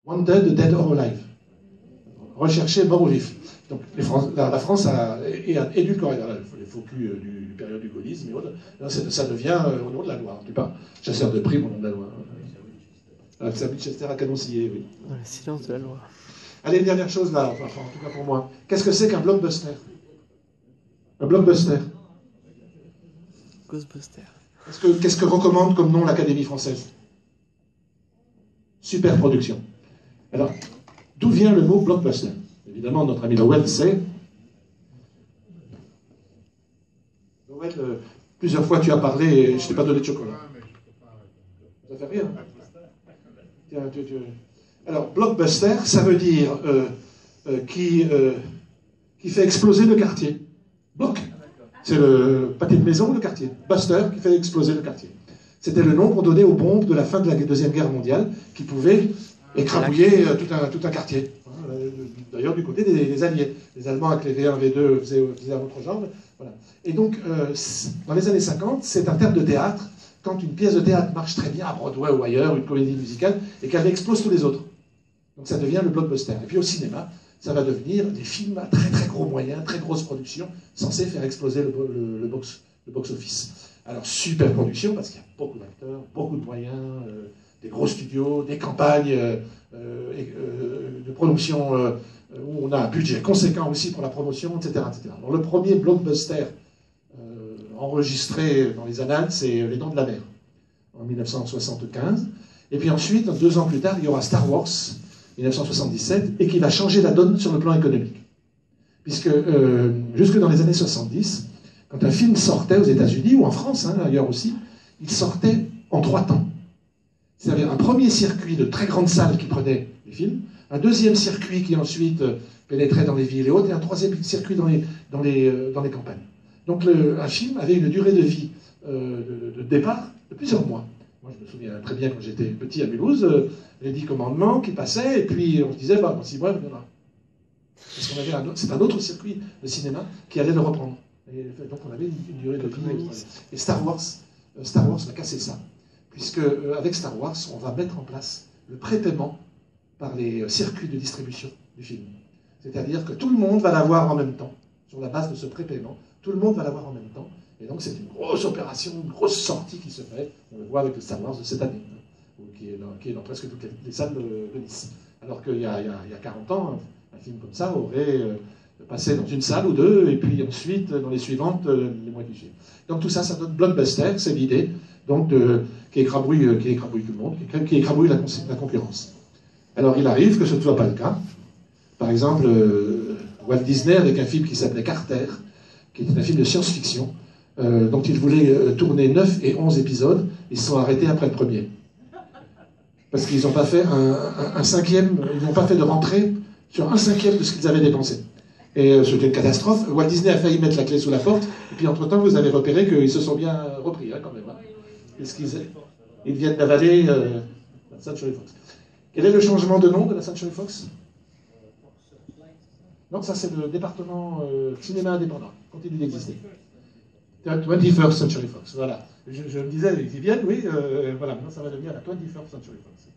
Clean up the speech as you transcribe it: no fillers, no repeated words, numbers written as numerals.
Wanted, Dead or Alive. Recherché, mort ou vif. Donc la France a édulcoré les faux culs du période du gaullisme et autres. Là, ça devient au nom de la loi. Tu pas chasseur de primes au nom de la loi. C'est Winchester à canonciller, oui. Le silence de la loi. Allez, une dernière chose là, enfin, en tout cas pour moi. Qu'est-ce que c'est qu'un blockbuster? Un blockbuster. Ghostbuster. Qu'est-ce que recommande comme nom l'Académie française? Super production. Alors, d'où vient le mot blockbuster? Évidemment, notre ami Lowell sait. Lowell, plusieurs fois tu as parlé et je t'ai pas donné de chocolat. Ça fait rire. Tiens, Alors, blockbuster, ça veut dire qui fait exploser le quartier. Block, c'est le pâté de maison, le quartier. Buster, qui fait exploser le quartier. C'était le nom qu'on donnait aux bombes de la fin de la Deuxième Guerre mondiale, qui pouvaient écrabouiller tout un quartier. D'ailleurs, du côté des Alliés. Les Allemands avec les V1, V2 faisaient un autre genre. Voilà. Et donc, dans les années 50, c'est un terme de théâtre, quand une pièce de théâtre marche très bien à Broadway ou ailleurs, une comédie musicale, et qu'elle explose tous les autres. Donc ça devient le blockbuster. Et puis au cinéma, ça va devenir des films à très très gros moyens, très grosse production, censés faire exploser le box-office. Alors super production, parce qu'il y a beaucoup d'acteurs, beaucoup de moyens, des gros studios, des campagnes de promotion où on a un budget conséquent aussi pour la promotion, etc. etc. Alors, le premier blockbuster enregistré dans les annales, c'est Les Dents de la Mer, en 1975. Et puis ensuite, 2 ans plus tard, il y aura Star Wars, 1977, et qui va changer la donne sur le plan économique. Puisque jusque dans les années 70, quand un film sortait aux États-Unis, ou en France, ailleurs aussi, il sortait en 3 temps. C'est-à-dire un premier circuit de très grandes salles qui prenait les films, un deuxième circuit qui ensuite pénétrait dans les villes et autres, et un troisième circuit dans les campagnes. Donc un film avait une durée de vie de départ de plusieurs mois. Moi je me souviens très bien quand j'étais petit à Mulhouse, les 10 commandements qui passaient, et puis on se disait, dans 6 mois, il viendra. Parce qu'on c'est un autre circuit de cinéma qui allait le reprendre. Et donc on avait une durée de vie. Et Star Wars va casser ça. Puisque avec Star Wars, on va mettre en place le prépaiement par les circuits de distribution du film. C'est-à-dire que tout le monde va l'avoir en même temps, sur la base de ce prépaiement. Tout le monde va l'avoir en même temps. Et donc c'est une grosse opération, une grosse sortie qui se fait. On le voit avec le Star Wars de cette année, qui est dans presque toutes les salles de Nice. Alors qu'il y a 40 ans, un film comme ça aurait passé dans une salle ou deux, et puis ensuite, dans les suivantes, les mois qui suivent. Donc tout ça, ça donne blockbuster, c'est l'idée, donc qui écrabouille tout le monde, qui écrabouille la concurrence. Alors il arrive que ce ne soit pas le cas. Par exemple, Walt Disney avec un film qui s'appelait Carter, qui était un film de science-fiction, dont il voulait tourner 9 et 11 épisodes, ils se sont arrêtés après le premier. Parce qu'ils n'ont pas fait un cinquième, ils n'ont pas fait de rentrée sur 1/5 de ce qu'ils avaient dépensé. Et c'était une catastrophe. Walt Disney a failli mettre la clé sous la porte, et puis entre-temps, vous avez repéré qu'ils se sont bien repris, quand même. Ils viennent d'avaler la Century Fox. Quel est le changement de nom de la Century Fox? Non, ça c'est le département cinéma indépendant, continue d'exister. 21st Century Fox, voilà. Je me disais, ils y viennent, oui, voilà, maintenant ça va devenir la 21st Century Fox.